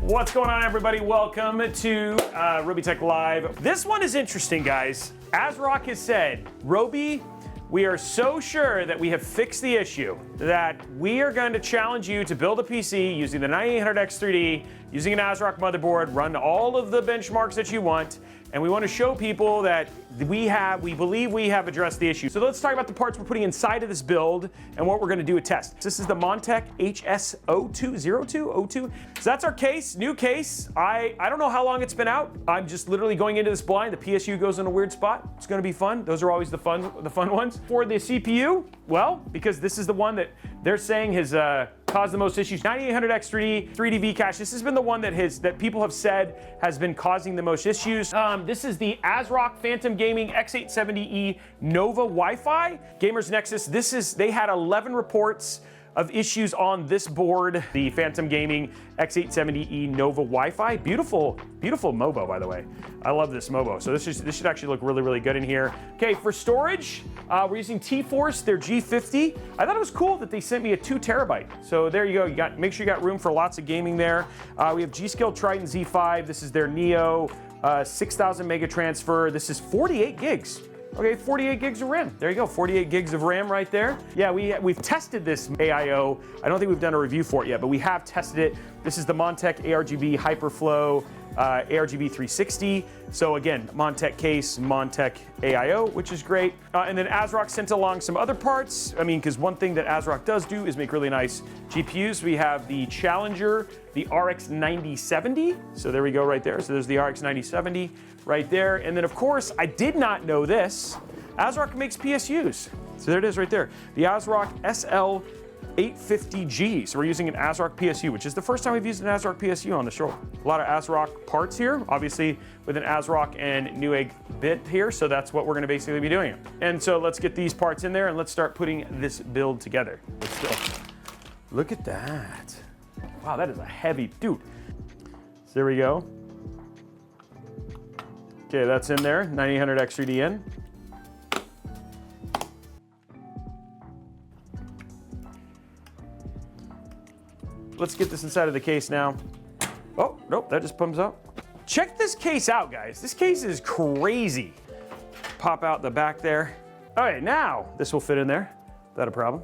What's going on, everybody? Welcome to Robeytech Live. This one is interesting, guys. ASRock has said, Robey, we are so sure that we have fixed the issue that we are going to challenge you to build a PC using the 9800X3D, using an ASRock motherboard, run all of the benchmarks that you want, and we want to show people that we believe we have addressed the issue. So let's talk about the parts we're putting inside of this build and what we're going to do a test. This is the Montech HS0202. So that's our case, new case. I don't know how long it's been out. I'm just literally going into this blind. The PSU goes in a weird spot. It's going to be fun. Those are always the fun ones. For the CPU, well, because this is the one that they're saying has caused the most issues. 9800X3D, 3D V cache. This has been the one that people have said has been causing the most issues. This is the ASRock Phantom Gaming X870E Nova Wi-Fi. Gamers Nexus, they had 11 reports of issues on this board, the Phantom Gaming X870E Nova Wi-Fi. Beautiful, beautiful MOBO, by the way. I love this MOBO. So this should actually look really, really good in here. Okay, for storage, we're using T-Force, their G50. I thought it was cool that they sent me a 2 terabyte. So there you go. Make sure you got room for lots of gaming there. We have G.Skill Triton Z5. This is their Neo 6000 mega transfer. This is 48 gigs. Okay, 48 gigs of RAM. There you go, 48 gigs of RAM right there. Yeah, we've tested this AIO. I don't think we've done a review for it yet, but we have tested it. This is the Montech ARGB Hyperflow ARGB 360. So again, Montech case, Montech AIO, which is great. And then ASRock sent along some other parts. I mean, because one thing that ASRock does do is make really nice GPUs. We have the Challenger, the RX 9070. So there we go right there. So there's the RX 9070 right there. And then of course, I did not know this, ASRock makes PSUs. So there it is right there. The ASRock SL850G. So we're using an ASRock PSU, which is the first time we've used an ASRock PSU on the show. A lot of ASRock parts here, obviously with an ASRock and Newegg bit here. So that's what we're gonna basically be doing. And so let's get these parts in there and let's start putting this build together. Let's go. Look at that. Wow, that is a heavy, dude. So there we go. Okay, that's in there, 9800X3D in. Let's get this inside of the case now. Oh, nope, that just comes out. Check this case out, guys. This case is crazy. Pop out the back there. All right, now this will fit in there without a problem.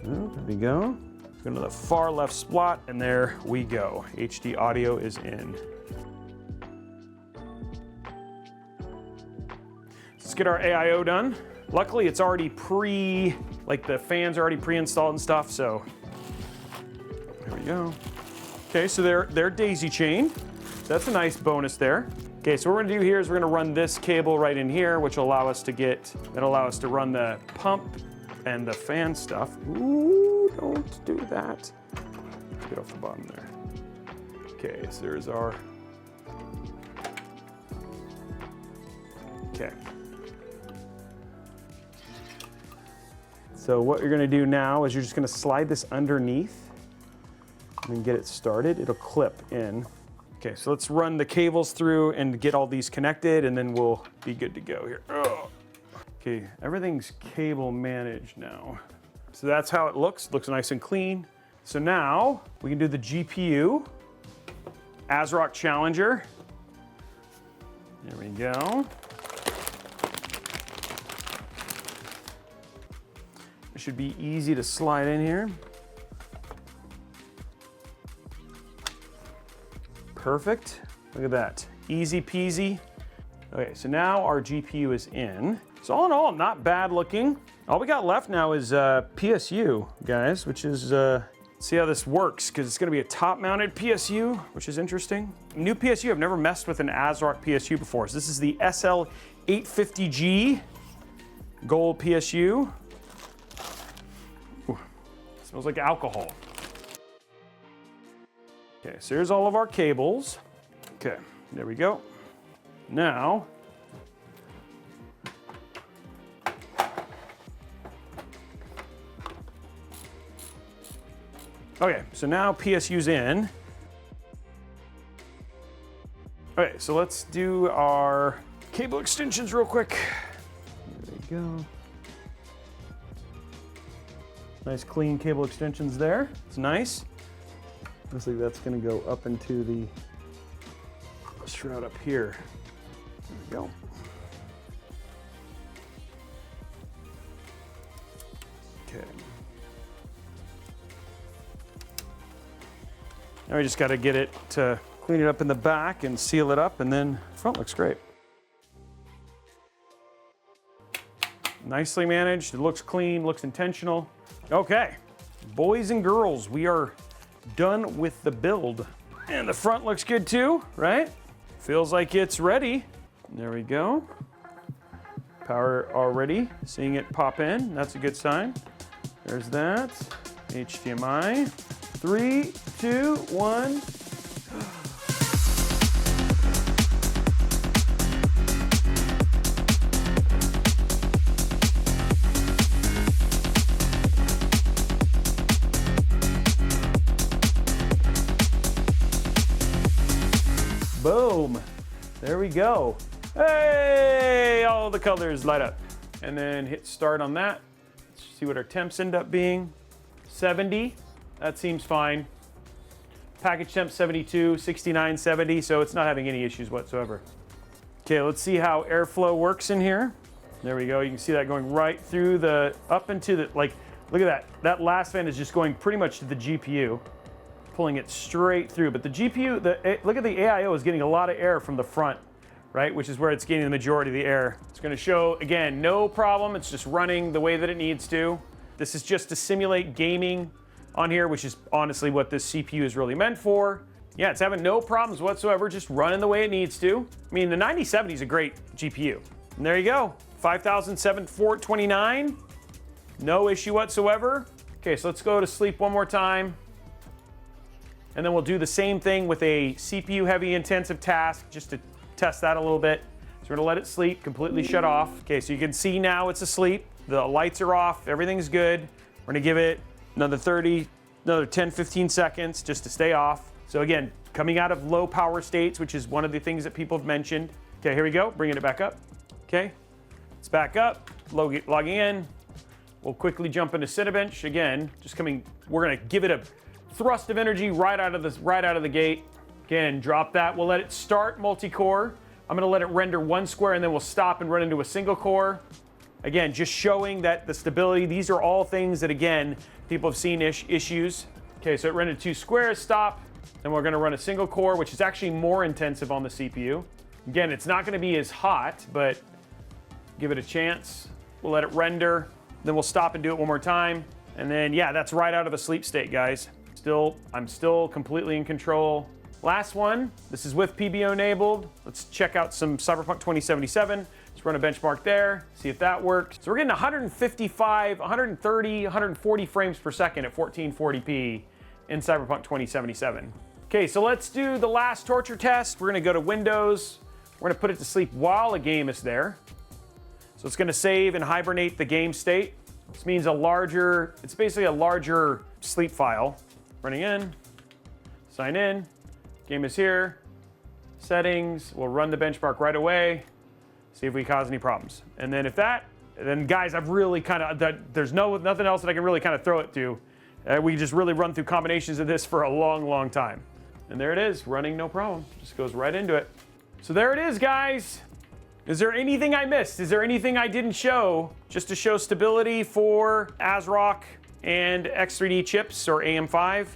There we go. Go to the far left slot, and there we go. HD audio is in. Let's get our AIO done. Luckily, it's already like the fans are already pre-installed and stuff, so there we go. Okay, so they're daisy chained. That's a nice bonus there. Okay, so what we're gonna do here is we're gonna run this cable right in here, which will allow us to run the pump and the fan stuff. Ooh, don't do that. Let's get off the bottom there. Okay, so there's our, okay. So what you're gonna do now is you're just gonna slide this underneath and get it started. It'll clip in. Okay, so let's run the cables through and get all these connected, and then we'll be good to go here. Oh. Okay, everything's cable managed now. So that's how it looks nice and clean. So now we can do the GPU, ASRock Challenger. There we go. It should be easy to slide in here. Perfect, look at that, easy peasy. Okay, so now our GPU is in. So all in all, not bad looking. All we got left now is PSU, guys, which is, see how this works, because it's gonna be a top-mounted PSU, which is interesting. New PSU, I've never messed with an ASRock PSU before. So this is the SL850G gold PSU. Ooh, smells like alcohol. Okay, so here's all of our cables. Okay, there we go. Now, okay, so now PSU's in. Okay, so let's do our cable extensions real quick. There we go. Nice clean cable extensions there. It's nice. Looks like that's gonna go up into the shroud up here. There we go. Okay. Now we just got to get it to clean it up in the back and seal it up, and then front looks great. Nicely managed. It looks clean, looks intentional. Okay, boys and girls, we are done with the build. And the front looks good too, right? Feels like it's ready. There we go. Power already, seeing it pop in. That's a good sign. There's that. HDMI. 3, 2, 1. Boom. There we go. Hey, all the colors light up. And then hit start on that. Let's see what our temps end up being. 70. That seems fine. Package temp 72, 69, 70, so it's not having any issues whatsoever. Okay, let's see how airflow works in here. There we go. You can see that going right through the, up into the, like, look at that. That last fan is just going pretty much to the GPU, pulling it straight through. But the GPU, look at the AIO is getting a lot of air from the front, right? Which is where it's getting the majority of the air. It's going to show, again, no problem. It's just running the way that it needs to. This is just to simulate gaming on here, which is honestly what this CPU is really meant for. Yeah, it's having no problems whatsoever, just running the way it needs to. I mean, the 9070 is a great GPU. And there you go, 5,729, no issue whatsoever. Okay, so let's go to sleep one more time. And then we'll do the same thing with a CPU heavy intensive task, just to test that a little bit. So we're gonna let it sleep, completely shut off. Okay, so you can see now it's asleep. The lights are off, everything's good. We're gonna give it another 10, 15 seconds just to stay off. So again, coming out of low power states, which is one of the things that people have mentioned. Okay, here we go, bringing it back up. Okay, it's back up, logging in. We'll quickly jump into Cinebench. Again, just coming, we're gonna give it a thrust of energy right out of the gate. Again, drop that. We'll let it start multi-core. I'm gonna let it render one square and then we'll stop and run into a single core. Again, just showing that the stability, these are all things that, again, people have seen issues. Okay, so it rendered 2 squares, stop. Then we're gonna run a single core, which is actually more intensive on the CPU. Again, it's not gonna be as hot, but give it a chance. We'll let it render, then we'll stop and do it one more time. And then, yeah, that's right out of a sleep state, guys. I'm still completely in control. Last one, this is with PBO enabled. Let's check out some Cyberpunk 2077. Let's run a benchmark there, see if that works. So we're getting 155, 130, 140 frames per second at 1440p in Cyberpunk 2077. Okay, so let's do the last torture test. We're gonna go to Windows. We're gonna put it to sleep while a game is there. So it's gonna save and hibernate the game state. This means it's basically a larger sleep file. Running in, sign in, game is here, settings, we'll run the benchmark right away, see if we cause any problems. And then then guys, I've really there's nothing else that I can really kind of throw it to. We just really run through combinations of this for a long, long time. And there it is, running no problem, just goes right into it. So there it is, guys. Is there anything I missed? Is there anything I didn't show just to show stability for ASRock and X3D chips or AM5?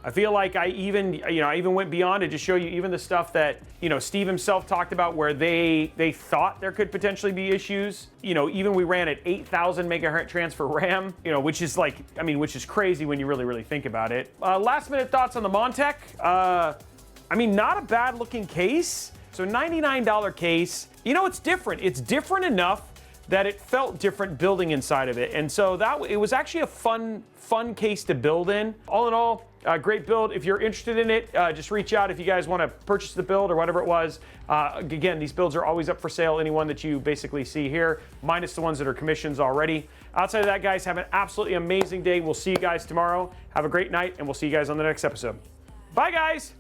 I feel like I even went beyond it to show you even the stuff that, Steve himself talked about where they thought there could potentially be issues. Even we ran at 8,000 megahertz transfer RAM, which is which is crazy when you really, really think about it. Last minute thoughts on the Montech. Not a bad looking case. So $99 case, it's different. It's different enough that it felt different building inside of it. And so it was actually a fun case to build in. All in all, great build. If you're interested in it, just reach out if you guys want to purchase the build or whatever it was. Again, these builds are always up for sale. Any one that you basically see here, minus the ones that are commissions already. Outside of that, guys, have an absolutely amazing day. We'll see you guys tomorrow. Have a great night, and we'll see you guys on the next episode. Bye, guys.